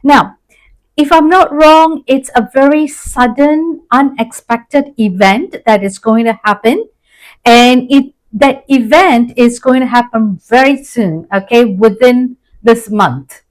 Now, if I'm not wrong, it's a very sudden, unexpected event that is going to happen, and that event is going to happen very soon, okay, within this month.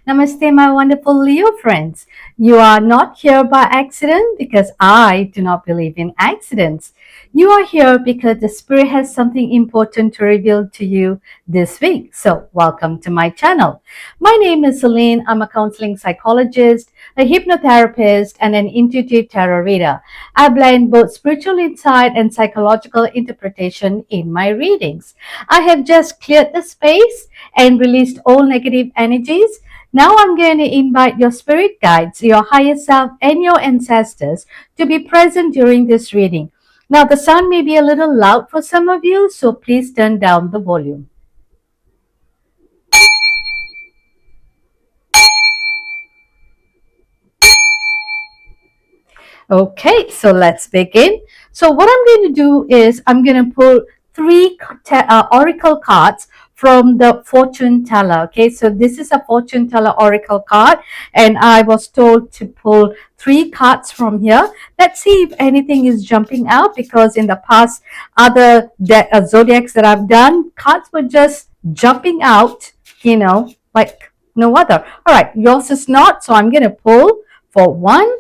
Namaste, my wonderful Leo friends. You are not here by accident because I do not believe in accidents. You are here because the Spirit has something important to reveal to you this week. So, welcome to my channel. My name is Celine. I'm a counseling psychologist, a hypnotherapist, and an intuitive tarot reader. I blend both spiritual insight and psychological interpretation in my readings. I have just cleared the space and released all negative energies. Now I'm going to invite your spirit guides, your higher self, and your ancestors to be present during this reading. Now the sound may be a little loud for some of you, so please turn down the volume. Okay, so let's begin. So what I'm going to do is I'm going to pull three oracle cards from the fortune teller. Okay, so this is a fortune teller oracle card, and I was told to pull three cards from here. Let's see if anything is jumping out, because in the past other zodiacs that I've done, cards were just jumping out, like no other. All right, yours is not, so I'm going to pull for 1,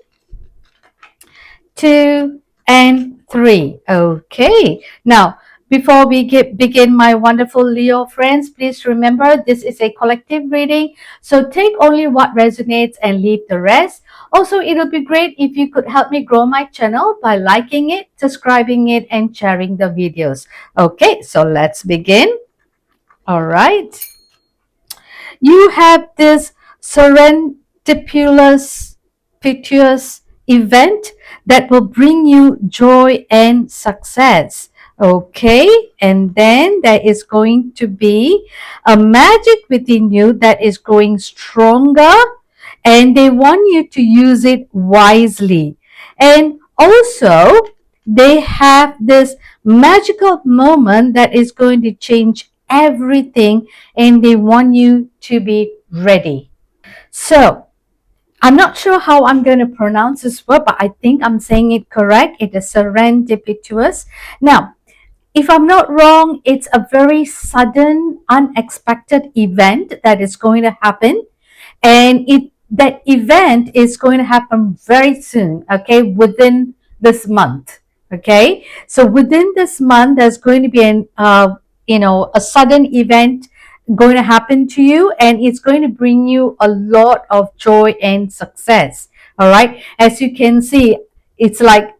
2, and 3. Okay. Now, before we begin, my wonderful Leo friends, please remember this is a collective reading. So take only what resonates and leave the rest. Also, it'll be great if you could help me grow my channel by liking it, subscribing it, and sharing the videos. Okay, so let's begin. All right. You have this serendipitous event that will bring you joy and success. Okay, and then there is going to be a magic within you that is growing stronger, and they want you to use it wisely. And also, they have this magical moment that is going to change everything, and they want you to be ready. So, I'm not sure how I'm going to pronounce this word, but I think I'm saying it correct. It is serendipitous. Now, if I'm not wrong, it's a very sudden, unexpected event that is going to happen, and that event is going to happen very soon. Okay, within this month. Okay, so within this month, there's going to be a sudden event going to happen to you, and it's going to bring you a lot of joy and success. All right, as you can see, it's like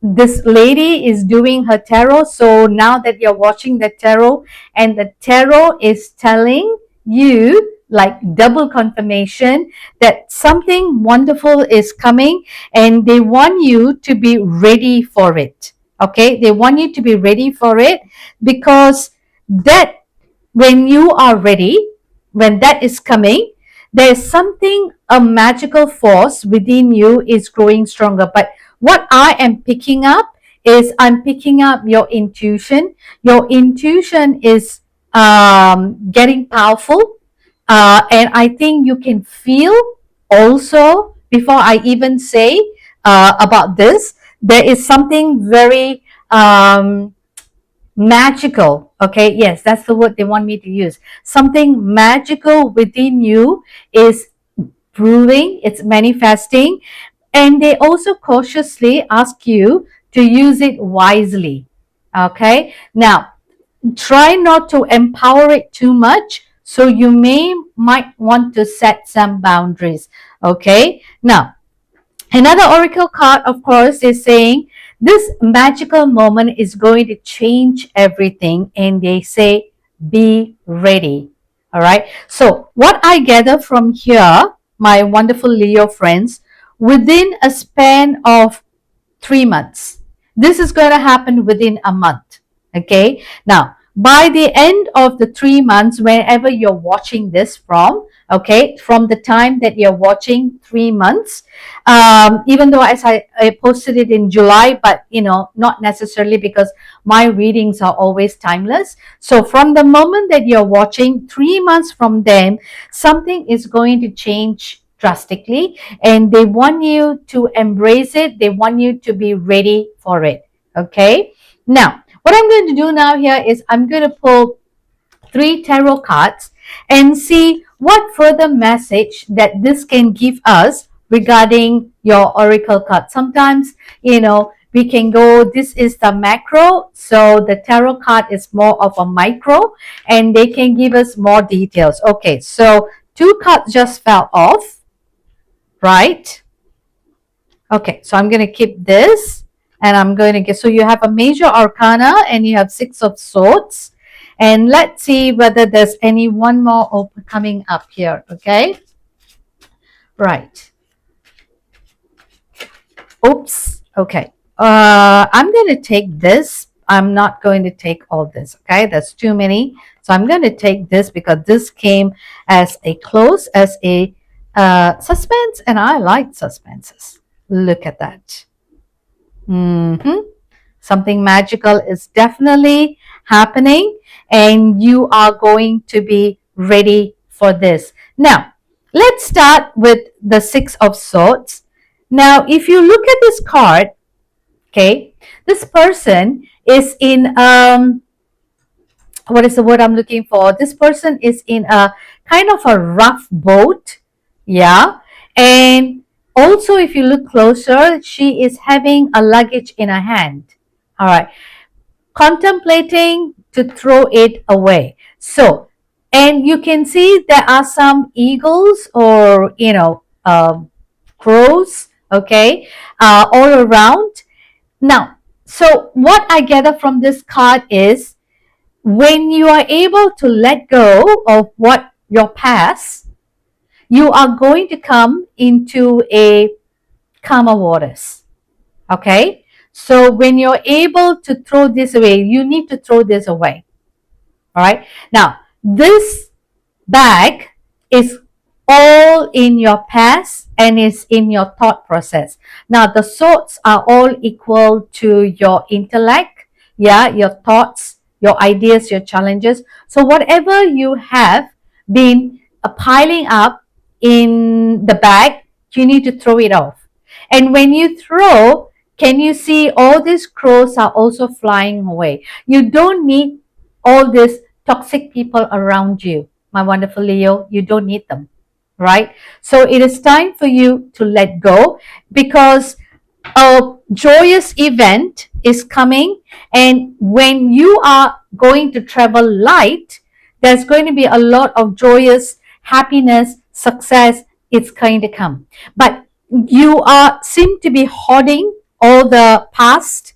this lady is doing her tarot. So now that you're watching the tarot, and the tarot is telling you, like double confirmation, that something wonderful is coming, and they want you to be ready for it. Okay, they want you to be ready for it, because that when you are ready, when that is coming, there's something, a magical force within you is growing stronger. But what I am picking up is I'm picking up your intuition. Your intuition is getting powerful. And I think you can feel also, before I even say about this, there is something very magical. Okay, yes, that's the word they want me to use. Something magical within you is brewing, it's manifesting, and they also cautiously ask you to use it wisely. Okay, now try not to empower it too much, so you might want to set some boundaries. Okay, now another oracle card, of course, is saying this magical moment is going to change everything, and they say, be ready. All right. So, what I gather from here, my wonderful Leo friends, within a span of 3 months, this is going to happen within a month. Okay. Now, by the end of the 3 months, whenever you're watching this from, okay, from the time that you're watching 3 months, even though as I posted it in July, but not necessarily, because my readings are always timeless. So from the moment that you're watching, 3 months from then, something is going to change drastically, and they want you to embrace it. They want you to be ready for it. Okay. Now, what I'm going to do now here is I'm going to pull 3 tarot cards and see what further message that this can give us regarding your oracle card. Sometimes, we can go, this is the macro, so the tarot card is more of a micro, and they can give us more details. Okay, so 2 cards just fell off, right? Okay, so I'm going to keep this, and I'm going to get, so you have a major arcana and you have 6 of swords. And let's see whether there's any one more coming up here. Okay. Right. Oops. Okay. I'm going to take this. I'm not going to take all this. Okay. That's too many. So I'm going to take this because this came as a close, as a suspense. And I like suspenses. Look at that. Something magical is definitely happening, and you are going to be ready for this. Now, let's start with the 6 of swords. Now, if you look at this card, okay, this person is in what is the word I'm looking for? This person is in a kind of a rough boat. Yeah. And also, if you look closer, she is having a luggage in her hand. All right. Contemplating to throw it away. So, and you can see there are some eagles, or, crows, okay, all around. Now, so what I gather from this card is, when you are able to let go of what your past, you are going to come into a calmer waters. Okay? So when you're able to throw this away, you need to throw this away. All right? Now, this bag is all in your past and is in your thought process. Now, the swords are all equal to your intellect, your thoughts, your ideas, your challenges. So whatever you have been piling up in the bag, you need to throw it off. And when you throw, can you see all these crows are also flying away? You don't need all these toxic people around you, my wonderful Leo. You don't need them, right? So it is time for you to let go, because a joyous event is coming. And when you are going to travel light, there's going to be a lot of joyous happiness, success. It's going to come. But you seem to be hoarding all the past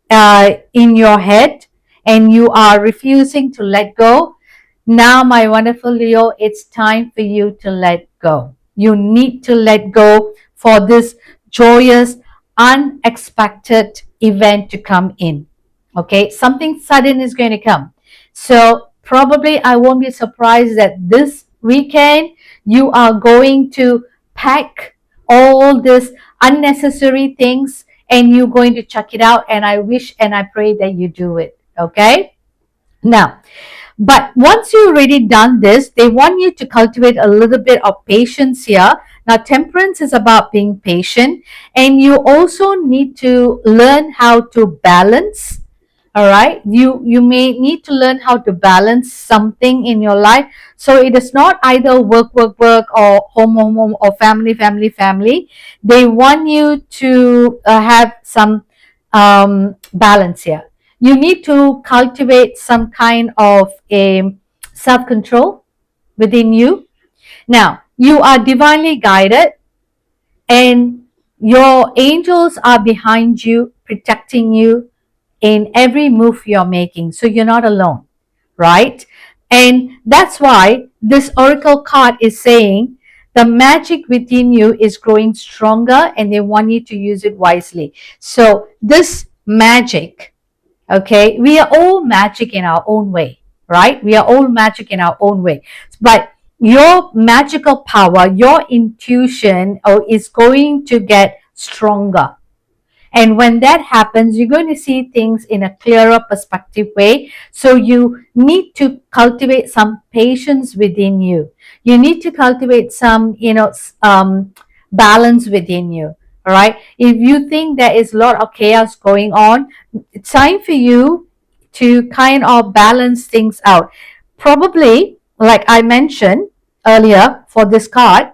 in your head, and you are refusing to let go. Now, my wonderful Leo, it's time for you to let go. You need to let go for this joyous, unexpected event to come in. Okay, something sudden is going to come. So probably I won't be surprised that this weekend you are going to pack all these unnecessary things and you're going to check it out. And I wish and I pray that you do it. Okay. Now, but once you've already done this, they want you to cultivate a little bit of patience here. Now, temperance is about being patient, and you also need to learn how to balance. All right, you may need to learn how to balance something in your life, so it is not either work or home or family. They want you to have some balance here. You need to cultivate some kind of a self-control within you. Now, you are divinely guided, and your angels are behind you, protecting you in every move you're making. So you're not alone, right? And that's why this oracle card is saying the magic within you is growing stronger, and they want you to use it wisely. So this magic Okay, we are all magic in our own way, right? We are all magic in our own way. But your magical power, your intuition is going to get stronger. And when that happens, you're going to see things in a clearer perspective way. So you need to cultivate some patience within you. You need to cultivate some, balance within you. All right. If you think there is a lot of chaos going on, it's time for you to kind of balance things out. Probably, like I mentioned earlier for this card,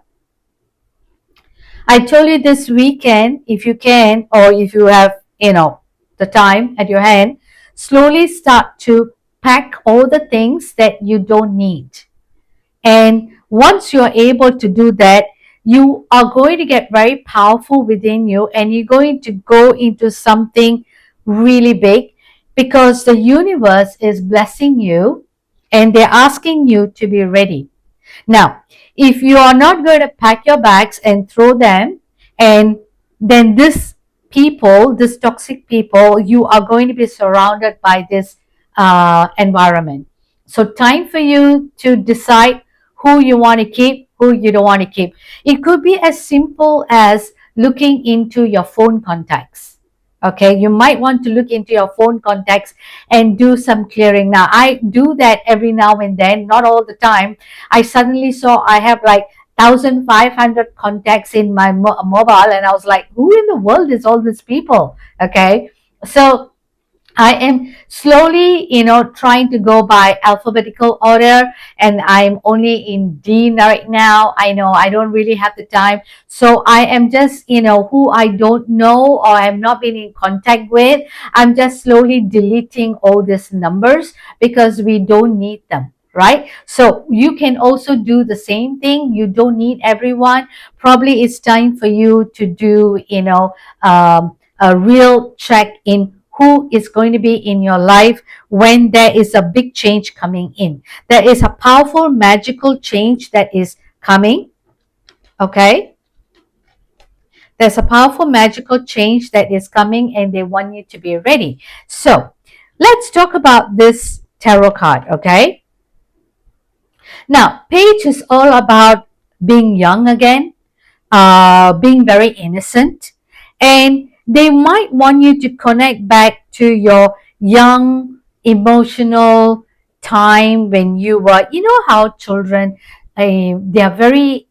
I told you this weekend, if you can, or if you have, the time at your hand, slowly start to pack all the things that you don't need. And once you're able to do that, you are going to get very powerful within you and you're going to go into something really big because the universe is blessing you and they're asking you to be ready. Now, if you are not going to pack your bags and throw them, and then this toxic people, you are going to be surrounded by this environment. So, time for you to decide who you want to keep, who you don't want to keep. It could be as simple as looking into your phone contacts. Okay, you might want to look into your phone contacts and do some clearing. Now, I do that every now and then, not all the time. I suddenly saw I have like 1,500 contacts in my mobile, and I was like, who in the world is all these people? Okay, so I am slowly, trying to go by alphabetical order, and I'm only in D right now. I know I don't really have the time. So I am just, who I don't know or I'm not been in contact with, I'm just slowly deleting all these numbers because we don't need them. Right? So you can also do the same thing. You don't need everyone. Probably it's time for you to do, a real check in who is going to be in your life when there is a big change coming in. There is a powerful, magical change that is coming. Okay? There's a powerful, magical change that is coming, and they want you to be ready. So, let's talk about this tarot card. Okay? Now, Page is all about being young again, being very innocent, and they might want you to connect back to your young emotional time when you were, how children, they have a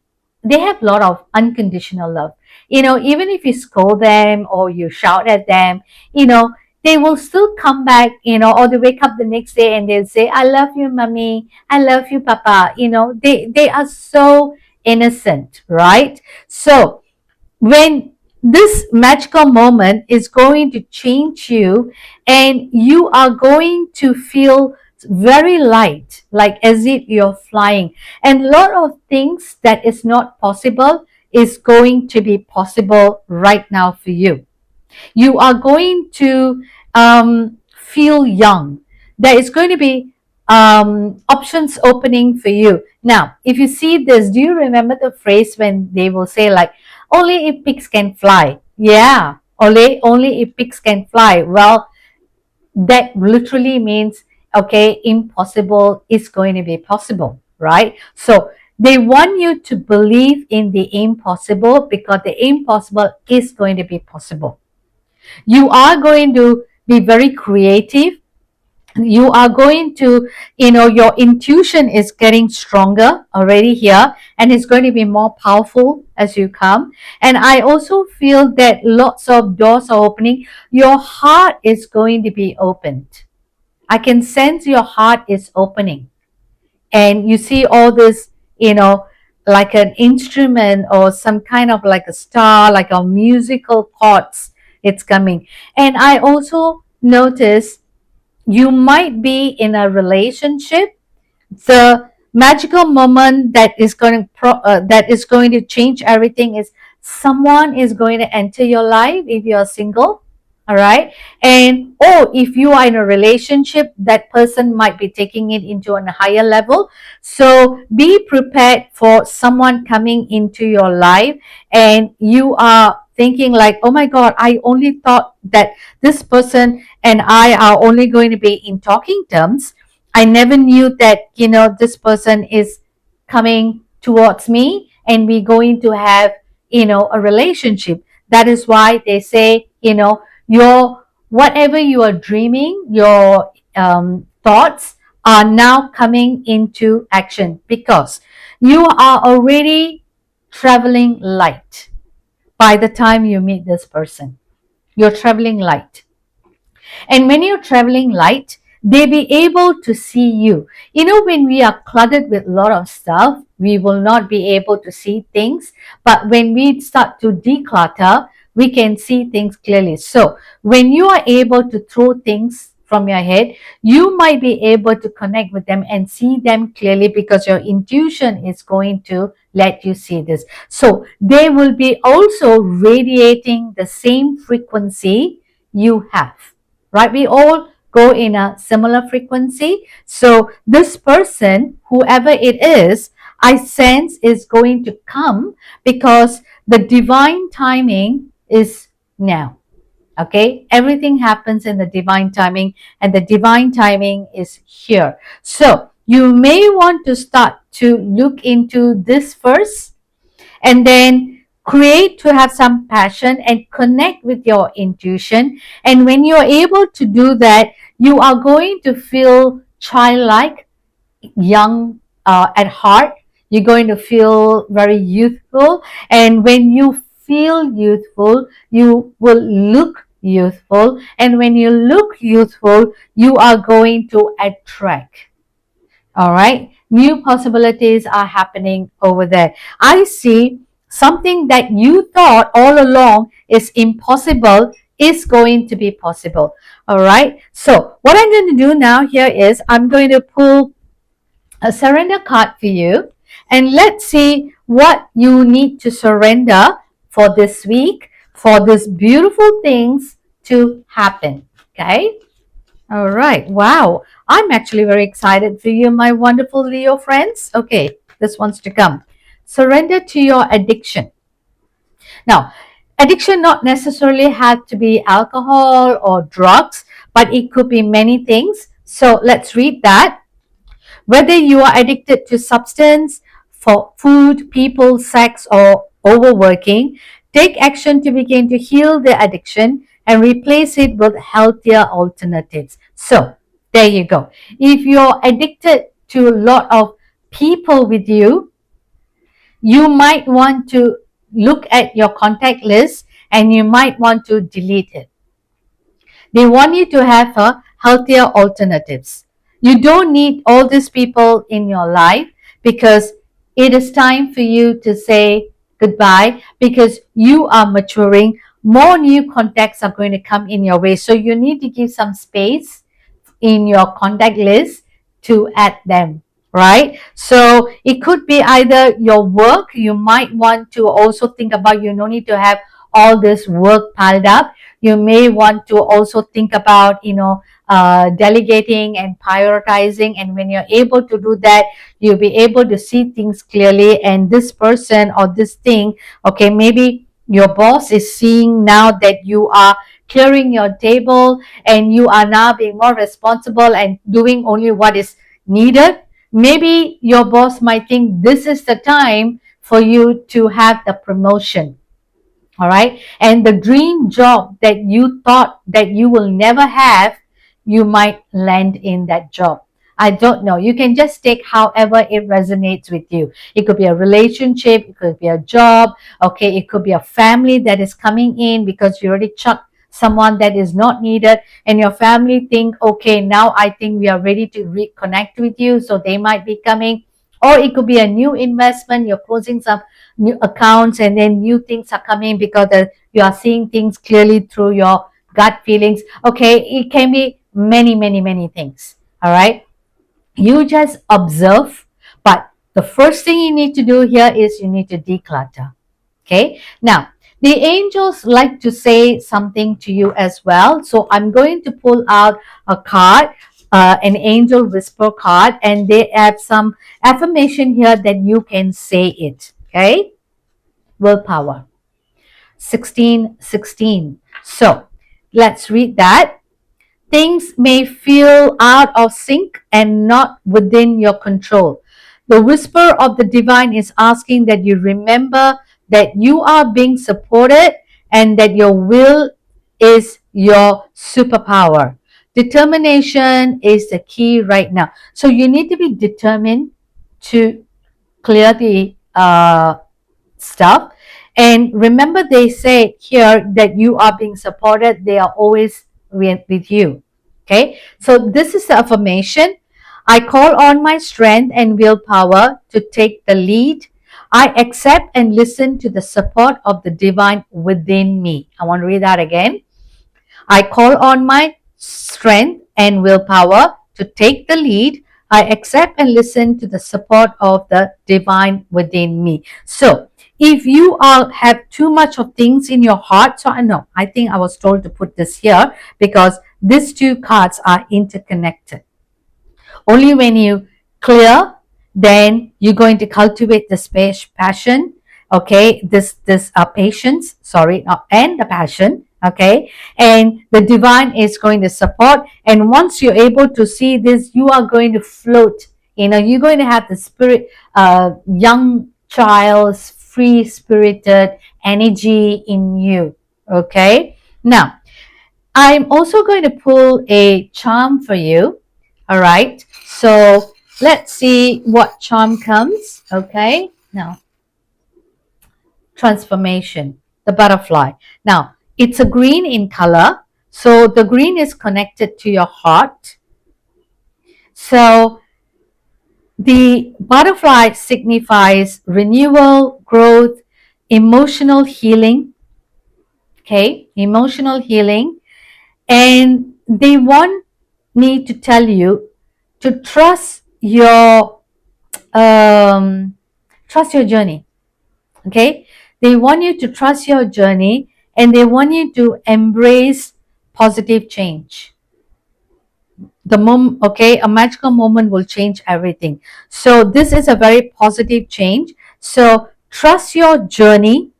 lot of unconditional love. Even if you scold them or you shout at them, they will still come back, or they wake up the next day and they'll say, I love you, mommy. I love you, papa. They are so innocent, right? So when this magical moment is going to change you and you are going to feel very light, like as if you're flying, and a lot of things that is not possible is going to be possible right now for you. You are going to feel young. There is going to be options opening for you. Now, if you see this, do you remember the phrase when they will say like, only if pigs can fly? Yeah, only if pigs can fly. Well, that literally means, okay, impossible is going to be possible, right? So they want you to believe in the impossible because the impossible is going to be possible. You are going to be very creative. You are going to, your intuition is getting stronger already here, and it's going to be more powerful as you come. And I also feel that lots of doors are opening. Your heart is going to be opened. I can sense your heart is opening, and you see all this, like an instrument or some kind of like a star, like a musical chords, it's coming. And I also notice you might be in a relationship. The magical moment that is going to change everything is someone is going to enter your life if you're single. All right. And or if you are in a relationship, that person might be taking it into a higher level. So be prepared for someone coming into your life, and you are thinking like, oh my God, I only thought that this person and I are only going to be in talking terms. I never knew that, this person is coming towards me and we're going to have, a relationship. That is why they say, your whatever you are dreaming, your thoughts are now coming into action because you are already traveling light by the time you meet this person. You're traveling light. And when you're traveling light, they be able to see you. When we are cluttered with a lot of stuff, we will not be able to see things. But when we start to declutter, we can see things clearly. So when you are able to throw things from your head, you might be able to connect with them and see them clearly because your intuition is going to let you see this. So they will be also radiating the same frequency you have, right? We all go in a similar frequency. So this person, whoever it is, I sense is going to come because the divine timing is now. Okay, everything happens in the divine timing, and the divine timing is here. So you may want to start to look into this first, and then create to have some passion and connect with your intuition. And when you're able to do that, you are going to feel childlike, young at heart. You're going to feel very youthful, and when you feel youthful, you will look youthful, and when you look youthful, you are going to attract. All right. New possibilities are happening over there. I see something that you thought all along is impossible is going to be possible. All right. So what I'm going to do now here is I'm going to pull a surrender card for you, and let's see what you need to surrender for this week for these beautiful things to happen. Okay. All right. Wow. I'm actually very excited for you, my wonderful Leo friends. Okay, this one's to come. Surrender to your addiction. Now, addiction not necessarily have to be alcohol or drugs, but it could be many things. So let's read that. Whether you are addicted to substance, for food, people, sex, or overworking, take action to begin to heal the addiction and replace it with healthier alternatives. So, there you go. If you're addicted to a lot of people with you, you might want to look at your contact list and you might want to delete it. They want you to have a healthier alternatives. You don't need all these people in your life because it is time for you to say goodbye because you are maturing. More new contacts are going to come in your way. So you need to give some space in your contact list to add them, right? So it could be either your work. You might want to also think about you don't need to have all this work piled up. You may want to also think about, delegating and prioritizing. And when you're able to do that, you'll be able to see things clearly. And this person or this thing, okay, maybe your boss is seeing now that you are clearing your table and you are now being more responsible and doing only what is needed. Maybe your boss might think this is the time for you to have the promotion. All right. And the dream job that you thought that you will never have, you might land in that job. I don't know. You can just take however it resonates with you. It could be a relationship, it could be a job, okay, it could be a family that is coming in because you already chucked someone that is not needed, and your family think, okay, now I think we are ready to reconnect with you, so they might be coming. Or it could be a new investment, you're closing some new accounts and then new things are coming because you are seeing things clearly through your gut feelings. Okay, it can be many, many, many things. All right. You just observe, but the first thing you need to do here is you need to declutter. Okay. Now, the angels like to say something to you as well. So I'm going to pull out a card, an angel whisper card, and they have some affirmation here that you can say it. Okay. Willpower. 16:16. So let's read that. Things may feel out of sync and not within your control. The whisper of the divine is asking that you remember that you are being supported and that your will is your superpower. Determination is the key right now. So you need to be determined to clear the stuff. And remember, they say here that you are being supported, they are always with you. Okay, so this is the affirmation. I call on my strength and willpower to take the lead. I accept and listen to the support of the divine within me. I want to read that again. I call on my strength and willpower to take the lead. I accept and listen to the support of the divine within me. So, if you all have too much of things in your heart, so I know, I think I was told to put this here because these two cards are interconnected. Only when you clear, then you're going to cultivate the space, passion, okay, this patience, sorry, and the passion, okay, and the divine is going to support. And once you're able to see this, you are going to float. You're going to have the spirit, young child's free spirited energy in you. Okay, now I'm also going to pull a charm for you. All right. So let's see what charm comes. Okay. Now, transformation, the butterfly. Now, it's a green in color. So the green is connected to your heart. So the butterfly signifies renewal, growth, emotional healing. Okay. Emotional healing. And they want me to tell you to um, trust your journey. Okay, they want you to trust your journey and they want you to embrace positive change. Okay, a magical moment will change everything. So this is a very positive change. So trust your journey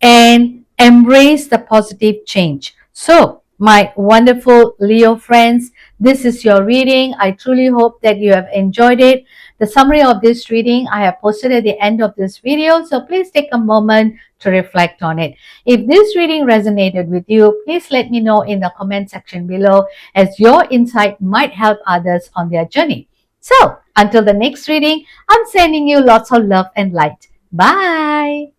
and embrace the positive change. So, my wonderful Leo friends, this is your reading. I truly hope that you have enjoyed it. The summary of this reading I have posted at the end of this video, so please take a moment to reflect on it. If this reading resonated with you, please let me know in the comment section below, as your insight might help others on their journey. So, until the next reading, I'm sending you lots of love and light. Bye!